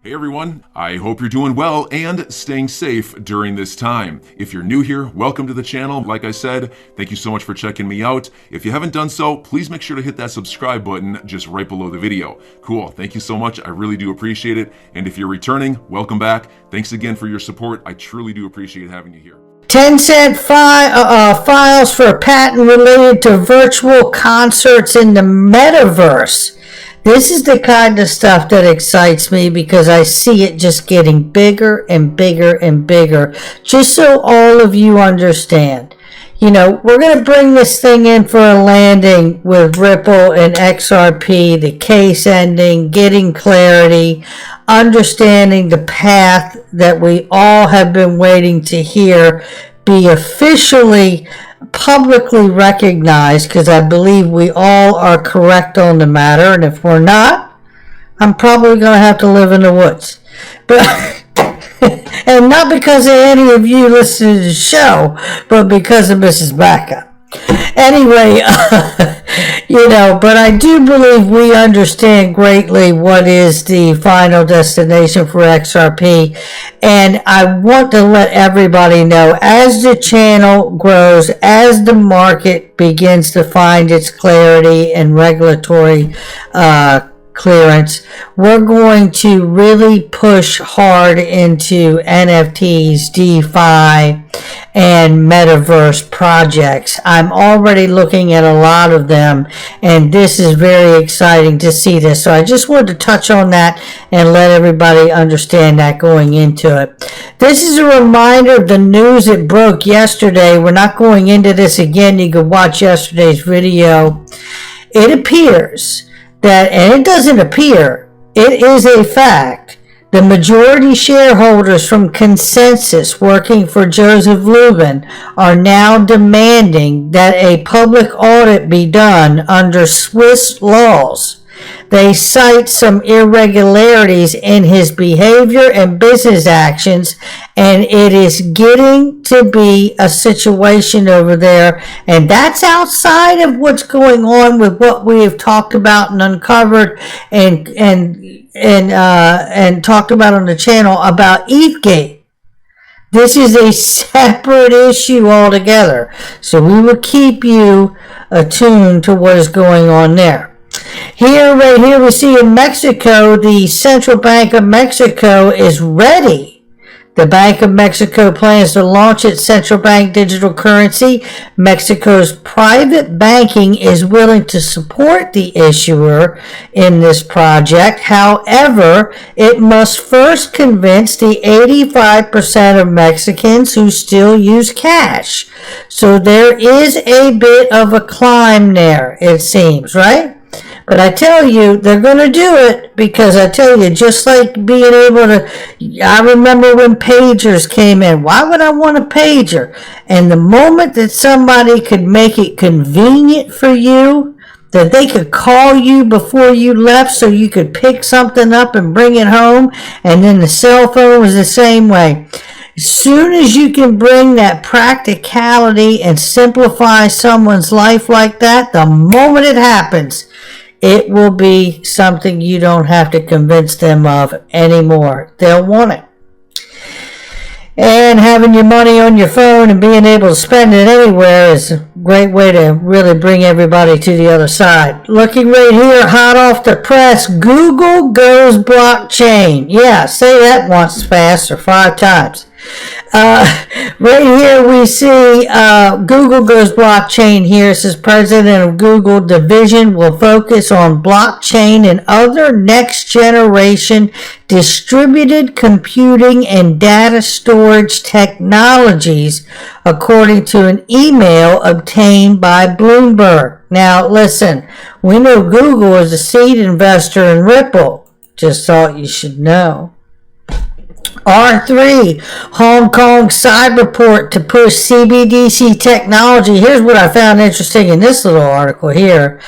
Hey everyone, I hope you're doing well and staying safe during this time. If you're new here, welcome to the channel. Like I said, thank you so much for checking me out. If you haven't done so, please make sure to hit that subscribe button just right below the video. Cool, thank you so much. I really do appreciate it. And if you're returning, welcome back. Thanks again for your support. I truly do appreciate having you here. 10-cent files for a patent related to virtual concerts in the metaverse. This is the kind of stuff that excites me because I see it just getting bigger and bigger and bigger. Just so all of you understand, you know, we're going to bring this thing in for a landing with Ripple and XRP, the case ending, getting clarity, understanding the path that we all have been waiting to hear be officially publicly recognized, because I believe we all are correct on the matter, and if we're not, I'm probably going to have to live in the woods. But and not because of any of you listening to the show, but because of Mrs. Backup. Anyway, you know, but I do believe we understand greatly what is the final destination for XRP, and I want to let everybody know, as the channel grows, as the market begins to find its clarity and regulatory clearance, we're going to really push hard into NFTs, DeFi, and metaverse projects. I'm already looking at a lot of them, and this is very exciting to see this. So I just wanted to touch on that and let everybody understand that going into it. This is a reminder of the news that broke yesterday. We're not going into this again. You can watch yesterday's video. It appears that, and it doesn't appear, it is a fact, the majority shareholders from Consensus working for Joseph Lubin are now demanding that a public audit be done under Swiss laws. They cite some irregularities in his behavior and business actions, and it is getting to be a situation over there, and that's outside of what's going on with what we have talked about and uncovered and talked about on the channel about ETHgate. This is a separate issue altogether, so we will keep you attuned to what is going on there. Right here we see in Mexico, the Central Bank of Mexico is ready. The Bank of Mexico plans to launch its central bank digital currency. Mexico's private banking is willing to support the issuer in this project. However, it must first convince the 85% of Mexicans who still use cash. So there is a bit of a climb there, it seems, right? But I tell you, they're going to do it, because I tell you, just like being able to, I remember when pagers came in. Why would I want a pager? And the moment that somebody could make it convenient for you, that they could call you before you left so you could pick something up and bring it home, and then the cell phone was the same way. As soon as you can bring that practicality and simplify someone's life like that, the moment it happens, it will be something you don't have to convince them of anymore. They'll want it. And having your money on your phone and being able to spend it anywhere is a great way to really bring everybody to the other side. Looking right here, hot off the press, Google goes blockchain. Yeah, say that once fast or 5 times. Right here we see Google goes blockchain here. It says President of Google division will focus on blockchain and other next generation distributed computing and data storage technologies, according to an email obtained by Bloomberg. Now listen, we know Google is a seed investor in Ripple. Just thought you should know. R3, Hong Kong Cyberport to push CBDC technology. Here's what I found interesting in this little article here.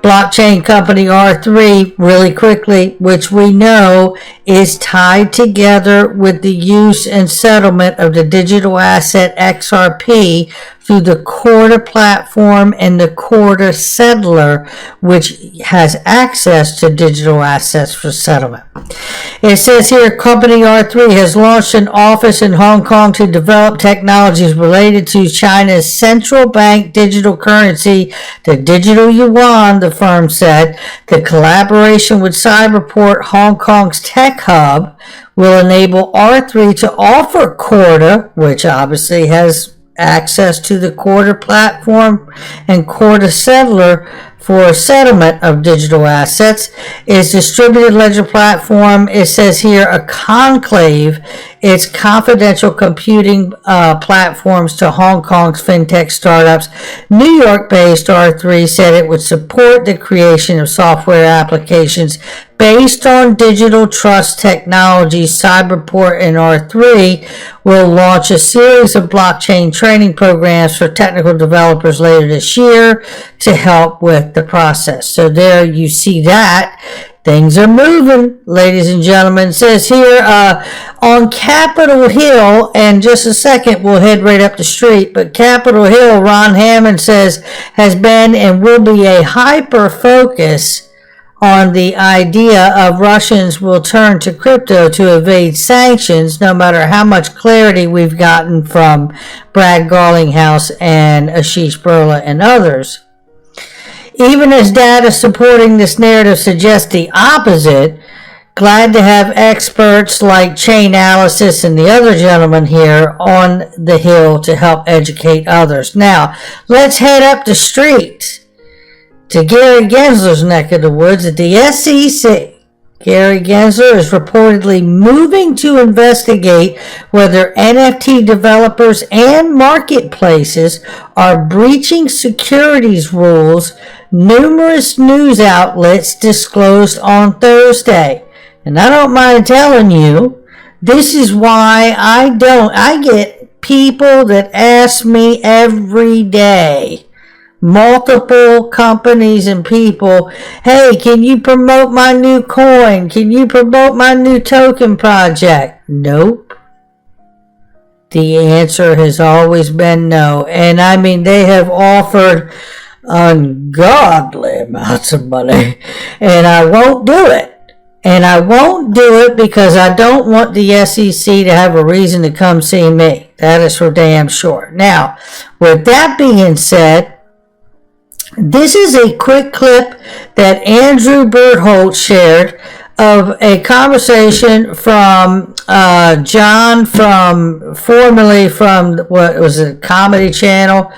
Blockchain company R3, really quickly, which we know is tied together with the use and settlement of the digital asset XRP through the Quarter platform and the Quarter settler, which has access to digital assets for settlement. It says here, company R3 has launched an office in Hong Kong to develop technologies related to China's central bank digital currency, the digital yuan, the firm said. The collaboration with Cyberport, Hong Kong's tech hub, will enable R3 to offer Quarter, which obviously has access to the Quarter platform and Quarter settler for settlement of digital assets. Its distributed ledger platform, it says here, a conclave, its confidential computing platforms to Hong Kong's fintech startups. New York-based R3 said it would support the creation of software applications based on digital trust technology. Cyberport and R3 will launch a series of blockchain training programs for technical developers later this year to help with the process. So there you see that. Things are moving, ladies and gentlemen. It says here on Capitol Hill, and just a second, we'll head right up the street, but Capitol Hill, Ron Hammond says, has been and will be a hyper-focus on the idea of Russians will turn to crypto to evade sanctions, no matter how much clarity we've gotten from Brad Garlinghouse and Ashish Burla and others. Even as data supporting this narrative suggests the opposite, glad to have experts like Chainalysis and the other gentleman here on the Hill to help educate others. Now, let's head up the street to Gary Gensler's neck of the woods at the SEC. Gary Gensler is reportedly moving to investigate whether NFT developers and marketplaces are breaching securities rules, numerous news outlets disclosed on Thursday. And I don't mind telling you, this is why I get people that ask me every day, multiple companies and people, hey, can you promote my new coin? Can you promote my new token project? Nope. The answer has always been no. And I mean, they have offered ungodly amounts of money, and I won't do it. And I won't do it because I don't want the SEC to have a reason to come see me. That is for damn sure. Now, with that being said, this is a quick clip that Andrew Bertholdt shared of a conversation from John, formerly from, what was it, Comedy Channel.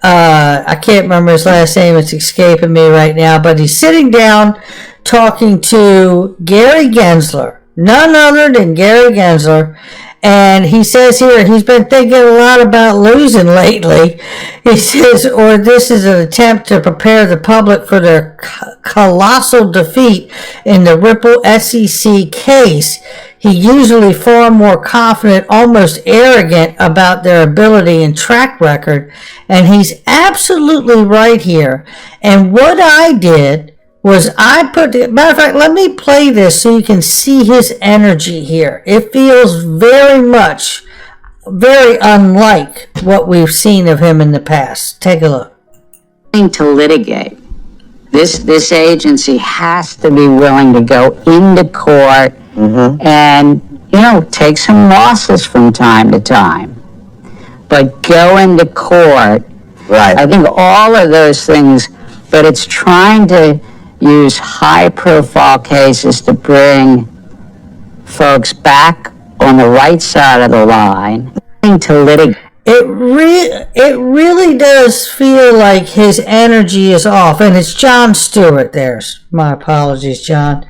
I can't remember his last name. It's escaping me right now. But he's sitting down talking to Gary Gensler, none other than Gary Gensler. And he says here he's been thinking a lot about losing lately. He says, or this is an attempt to prepare the public for their colossal defeat in the Ripple SEC case. He's usually far more confident, almost arrogant about their ability and track record. And he's absolutely right here. And what I did was matter of fact, let me play this so you can see his energy here. It feels very much, very unlike what we've seen of him in the past. Take a look. To litigate. This agency has to be willing to go into court and, take some losses from time to time. But go into court. Right. I think all of those things, but it's trying to use high-profile cases to bring folks back on the right side of the line to litigate. It really does feel like his energy is off, and it's Jon Stewart. There's my apologies, John.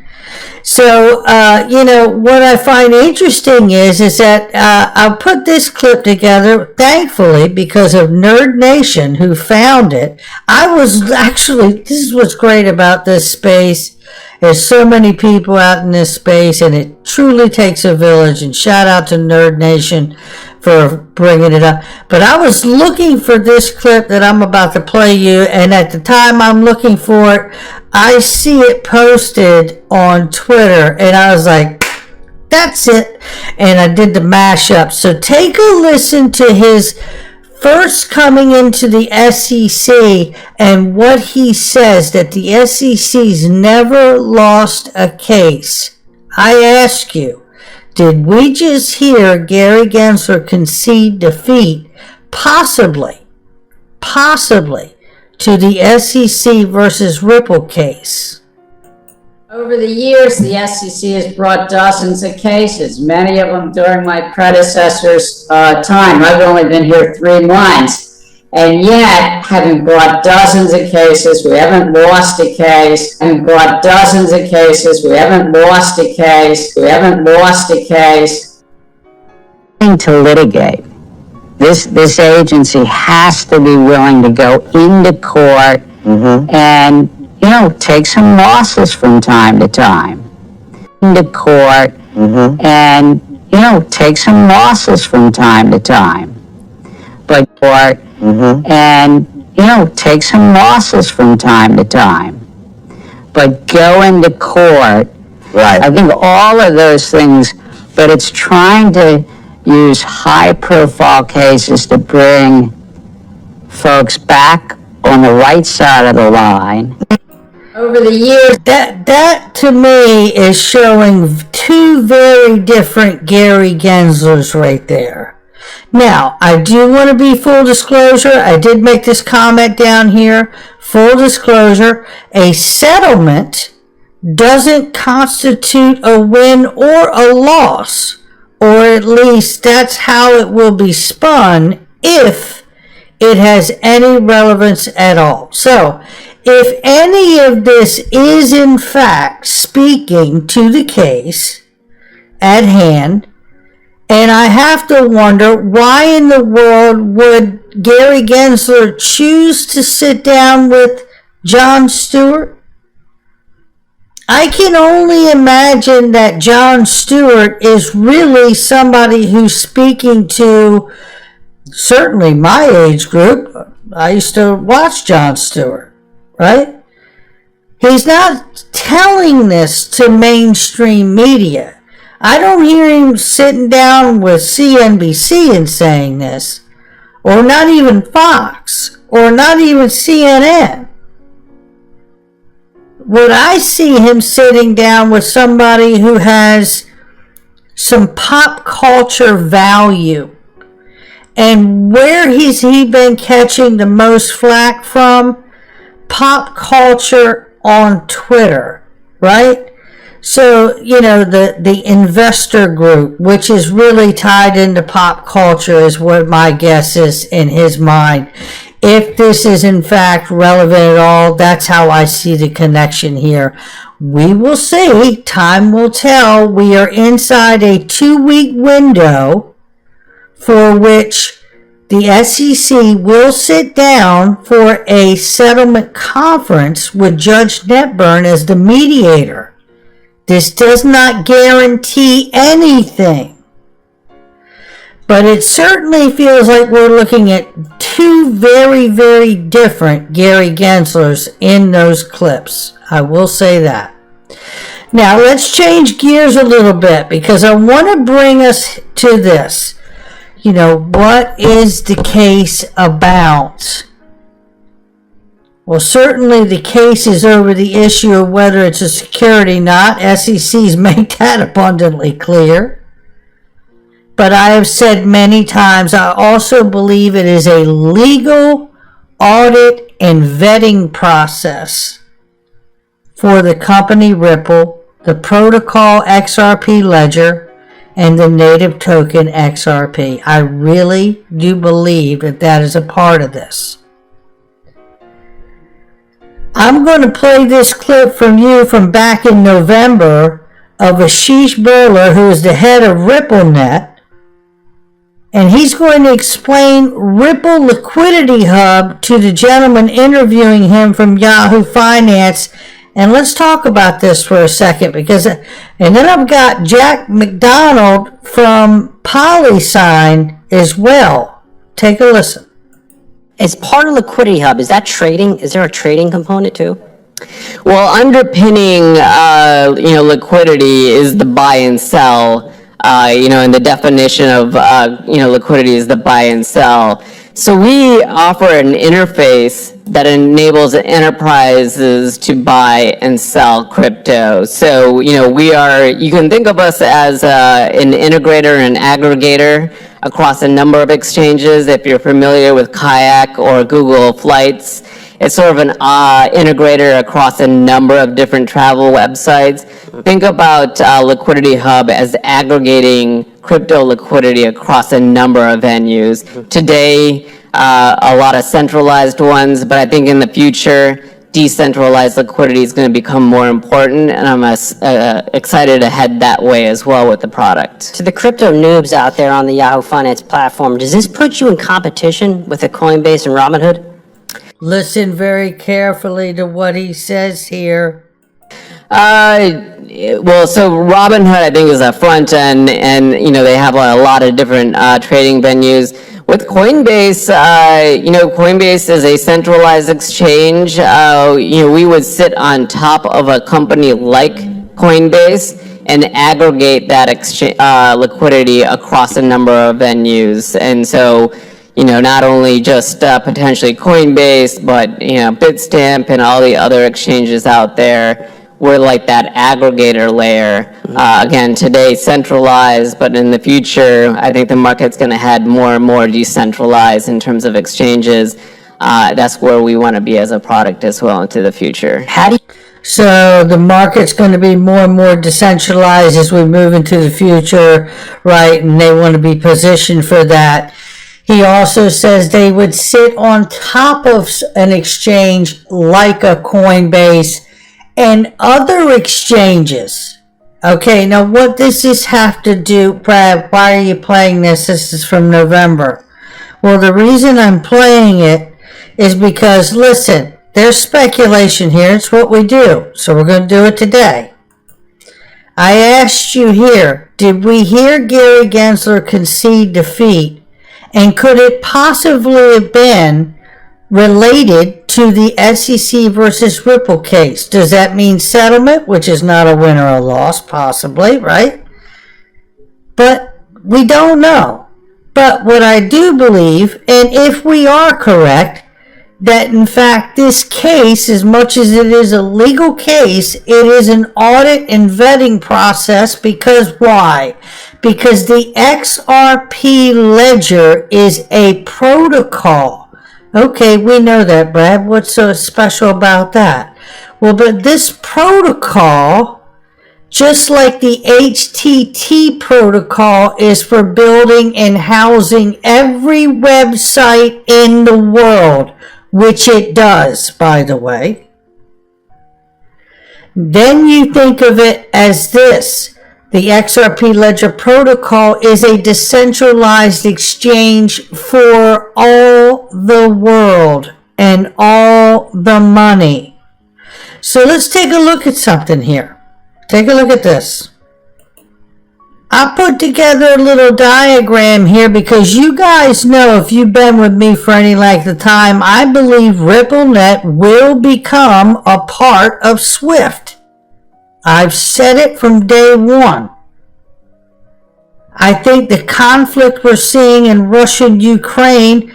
So, what I find interesting is that I'll put this clip together, thankfully, because of Nerd Nation, who found it. This is what's great about this space. There's so many people out in this space, and it truly takes a village, and shout out to Nerd Nation for bringing it up. But I was looking for this clip that I'm about to play you, and at the time I'm looking for it, I see it posted on Twitter, and I was like, that's it. And I did the mashup. So take a listen to his first coming into the SEC and what he says, that the SEC's never lost a case. I ask you, did we just hear Gary Gensler concede defeat, possibly, to the SEC versus Ripple case? Over the years, the SEC has brought dozens of cases, many of them during my predecessor's time. I've only been here 3 months. And yet, having brought dozens of cases, we haven't lost a case. Having brought dozens of cases, we haven't lost a case. We haven't lost a case. To litigate. This agency has to be willing to go into court and, take some losses from time to time. Into court and, take some losses from time to time. But and, take some losses from time to time. But go into court. Right. I think all of those things, but it's trying to use high-profile cases to bring folks back on the right side of the line. Over the years, that to me is showing 2 very different Gary Genslers right there. Now, I do want to be full disclosure. I did make this comment down here. Full disclosure, a settlement doesn't constitute a win or a loss, or at least that's how it will be spun if it has any relevance at all. So, if any of this is in fact speaking to the case at hand, and I have to wonder, why in the world would Gary Gensler choose to sit down with Jon Stewart? I can only imagine that Jon Stewart is really somebody who's speaking to certainly my age group. I used to watch Jon Stewart, right? He's not telling this to mainstream media. I don't hear him sitting down with CNBC and saying this, or not even Fox, or not even CNN. Would I see him sitting down with somebody who has some pop culture value? And where has he been catching the most flack from? Pop culture on Twitter, right? So, the investor group, which is really tied into pop culture, is what my guess is in his mind. If this is in fact relevant at all, that's how I see the connection here. We will see. Time will tell. We are inside a 2-week window for which the SEC will sit down for a settlement conference with Judge Netburn as the mediator. This does not guarantee anything, but it certainly feels like we're looking at 2 very, very different Gary Genslers in those clips. I will say that. Now, let's change gears a little bit because I want to bring us to this. What is the case about? Well, certainly the case is over the issue of whether it's a security or not. SEC's made that abundantly clear. But I have said many times, I also believe it is a legal audit and vetting process for the company Ripple, the protocol XRP ledger, and the native token XRP. I really do believe that that is a part of this. I'm going to play this clip from you from back in November of Ashish Burla, who is the head of RippleNet, and he's going to explain Ripple Liquidity Hub to the gentleman interviewing him from Yahoo Finance. And let's talk about this for a second, and then I've got Jack McDonald from PolySign as well. Take a listen. As part of Liquidity Hub, is that trading? Is there a trading component too? Well, underpinning, liquidity is the buy and sell, and the definition of, liquidity is the buy and sell. So we offer an interface that enables enterprises to buy and sell crypto. So, you can think of us as an integrator and aggregator across a number of exchanges. If you're familiar with Kayak or Google Flights, it's sort of an integrator across a number of different travel websites. Think about Liquidity Hub as aggregating crypto liquidity across a number of venues. Today, a lot of centralized ones, but I think in the future, decentralized liquidity is going to become more important, and I'm excited to head that way as well with the product. To the crypto noobs out there on the Yahoo Finance platform, does this put you in competition with a Coinbase and Robinhood? Listen very carefully to what he says here. Well, so Robinhood, I think, is a front end, and they have a lot of different trading venues. With Coinbase, Coinbase is a centralized exchange. We would sit on top of a company like Coinbase and aggregate that liquidity across a number of venues. And so, not only just potentially Coinbase, but Bitstamp and all the other exchanges out there. We're like that aggregator layer. Again, today centralized, but in the future, I think the market's going to head more and more decentralized in terms of exchanges. That's where we want to be as a product as well into the future. So the market's going to be more and more decentralized as we move into the future, right? And they want to be positioned for that. He also says they would sit on top of an exchange like a Coinbase and other exchanges. Okay, now what does this have to do, Brad? Why are you playing this? This is from November. Well, the reason I'm playing it is because, listen, there's speculation here. It's what we do. So we're going to do it today. I asked you here, did we hear Gary Gensler concede defeat? And could it possibly have been related to the SEC versus Ripple case? Does that mean settlement, which is not a win or a loss, possibly, right? But we don't know. But what I do believe, and if we are correct, that in fact this case, as much as it is a legal case, it is an audit and vetting process. Because why? Because the XRP ledger is a protocol. Okay, we know that, Brad. What's so special about that? Well, but this protocol, just like the HTTP protocol, is for building and housing every website in the world, which it does, by the way. Then you think of it as this. The XRP Ledger Protocol is a decentralized exchange for all the world and all the money. So let's take a look at something here. Take a look at this. I put together a little diagram here because you guys know, if you've been with me for any length of time, I believe RippleNet will become a part of SWIFT. I've said it from day one. I think the conflict we're seeing in Russia and Ukraine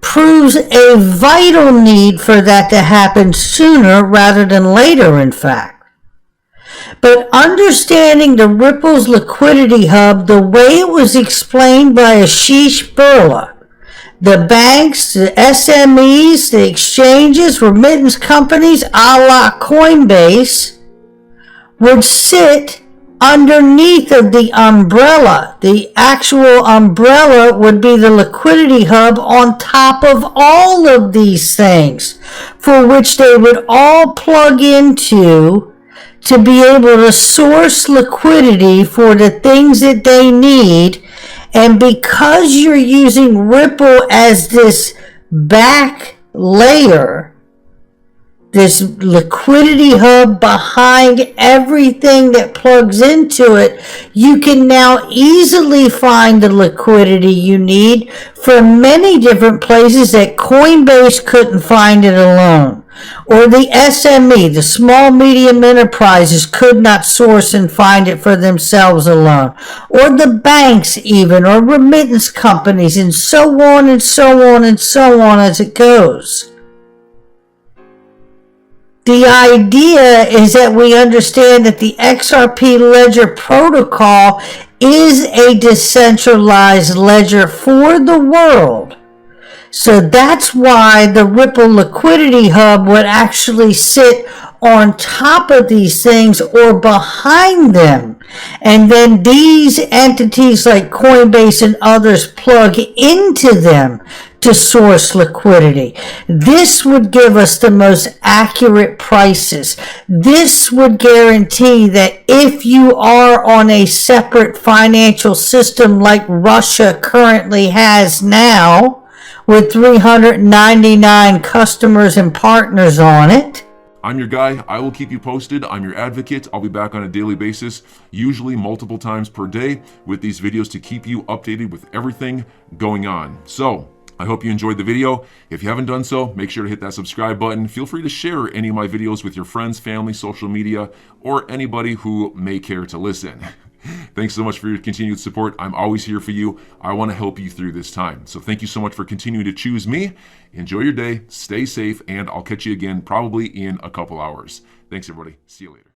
proves a vital need for that to happen sooner rather than later, in fact. But understanding the Ripple's liquidity hub the way it was explained by Ashish Burla, the banks, the SMEs, the exchanges, remittance companies, a la Coinbase, would sit underneath of the umbrella. The actual umbrella would be the liquidity hub on top of all of these things, for which they would all plug into to be able to source liquidity for the things that they need. And because you're using Ripple as this back layer, this liquidity hub behind everything that plugs into it, you can now easily find the liquidity you need from many different places that Coinbase couldn't find it alone. Or the SME, the small medium enterprises, could not source and find it for themselves alone. Or the banks even, or remittance companies, and so on and so on and so on as it goes. The idea is that we understand that the XRP ledger protocol is a decentralized ledger for the world. So that's why the Ripple Liquidity Hub would actually sit on top of these things or behind them. And then these entities like Coinbase and others plug into them to source liquidity. This would give us the most accurate prices. This would guarantee that if you are on a separate financial system like Russia currently has now, with 399 customers and partners on it. I'm your guy. I will keep you posted. I'm your advocate. I'll be back on a daily basis, usually multiple times per day, with these videos to keep you updated with everything going on. So, I hope you enjoyed the video. If you haven't done so, make sure to hit that subscribe button. Feel free to share any of my videos with your friends, family, social media, or anybody who may care to listen. Thanks so much for your continued support. I'm always here for you. I want to help you through this time. So thank you so much for continuing to choose me. Enjoy your day, stay safe, and I'll catch you again probably in a couple hours. Thanks, everybody. See you later.